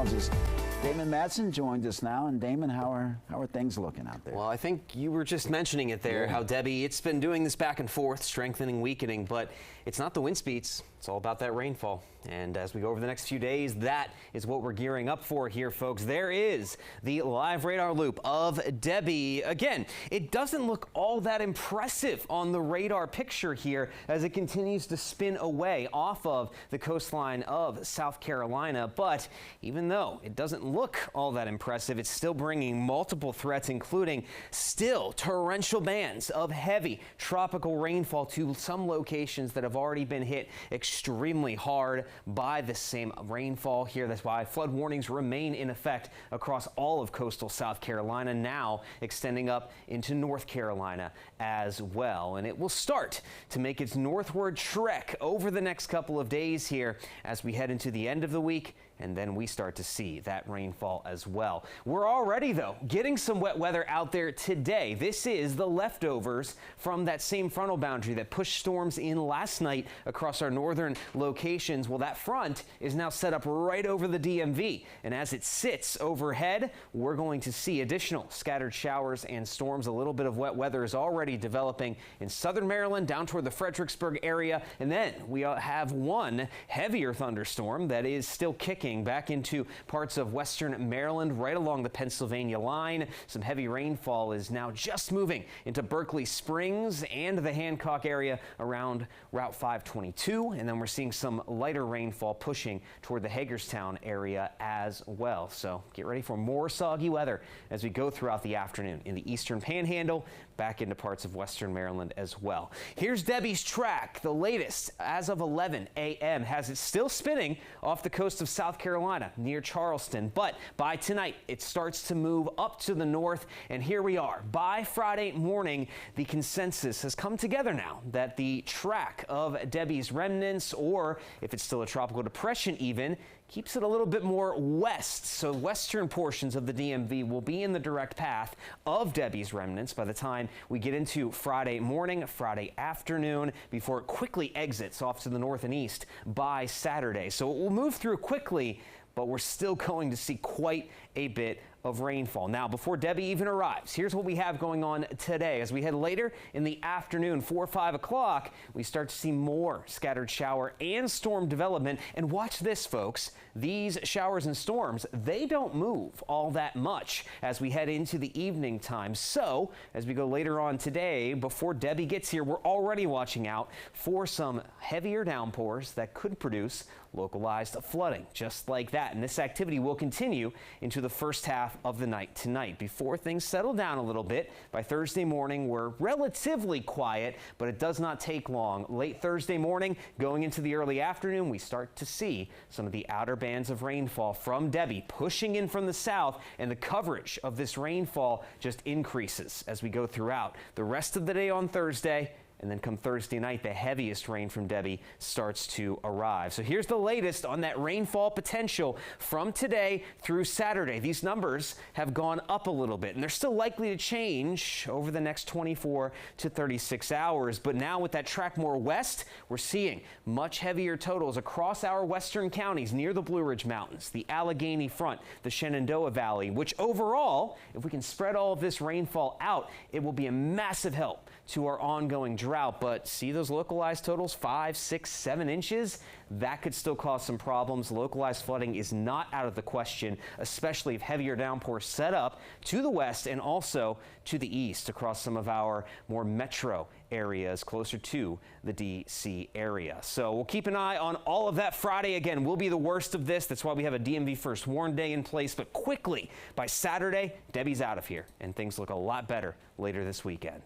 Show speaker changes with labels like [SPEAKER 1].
[SPEAKER 1] meteorologist Damon Madsen joined us now. And Damon, how are things looking out there?
[SPEAKER 2] Well, I think you were just mentioning it there, how Debbie, it's been doing this back and forth, strengthening, weakening, but it's not the wind speeds. It's all about that rainfall. And as we go over the next few days, that is what we're gearing up for here, folks. There is the live radar loop of Debbie. Again, it doesn't look all that impressive on the radar picture here as it continues to spin away off of the coastline of South Carolina. But even though it doesn't look all that impressive, it's still bringing multiple threats, including still torrential bands of heavy tropical rainfall to some locations that have already been hit extremely hard by the same rainfall here. That's why flood warnings remain in effect across all of coastal South Carolina, now extending up into North Carolina as well. And it will start to make its northward trek over the next couple of days here as we head into the end of the week. And then we start to see that rainfall as well. We're already, though, getting some wet weather out there today. This is the leftovers from that same frontal boundary that pushed storms in last night across our northern locations. Well, that front is now set up right over the DMV. And as it sits overhead, we're going to see additional scattered showers and storms. A little bit of wet weather is already developing in southern Maryland down toward the Fredericksburg area. And then we have one heavier thunderstorm that is still kicking back into parts of western Maryland right along the Pennsylvania line. Some heavy rainfall is now just moving into Berkeley Springs and the Hancock area around Route 522. And then we're seeing some lighter rainfall pushing toward the Hagerstown area as well. So get ready for more soggy weather as we go throughout the afternoon in the eastern panhandle, back into parts of western Maryland as well. Here's Debbie's track. The latest as of 11 a.m. has it still spinning off the coast of South Carolina near Charleston. But by tonight, it starts to move up to the north. And here we are. By Friday morning, the consensus has come together now that the track of Debbie's remnants, or if it's still a tropical depression even, keeps it a little bit more west. So western portions of the DMV will be in the direct path of Debbie's remnants by the time we get into Friday morning, Friday afternoon, before it quickly exits off to the north and east by Saturday. So it will move through quickly, but we're still going to see quite a bit of rainfall. Now, before Debbie even arrives, here's what we have going on today. As we head later in the afternoon, 4 or 5 o'clock, we start to see more scattered shower and storm development. And watch this, folks. These showers and storms, they don't move all that much as we head into the evening time. So as we go later on today, before Debbie gets here, we're already watching out for some heavier downpours that could produce localized flooding, just like that. And this activity will continue into the first half of the night tonight before things settle down a little bit. By Thursday morning, we're relatively quiet, but it does not take long. Late Thursday morning, going into the early afternoon, we start to see some of the outer bands of rainfall from Debbie pushing in from the south, and the coverage of this rainfall just increases as we go throughout the rest of the day on Thursday. And then come Thursday night, the heaviest rain from Debbie starts to arrive. So here's the latest on that rainfall potential from today through Saturday. These numbers have gone up a little bit, and they're still likely to change over the next 24 to 36 hours. But now with that track more west, we're seeing much heavier totals across our western counties near the Blue Ridge Mountains, the Allegheny Front, the Shenandoah Valley, which overall, if we can spread all of this rainfall out, it will be a massive help to our ongoing drought. But see those localized totals, 5, 6, 7 inches? That could still cause some problems. Localized flooding is not out of the question, especially if heavier downpours set up to the west and also to the east across some of our more metro areas closer to the D.C. area. So we'll keep an eye on all of that. Friday, again, will be the worst of this. That's why we have a DMV First Warn Day in place. But quickly, by Saturday, Debbie's out of here, and things look a lot better later this weekend.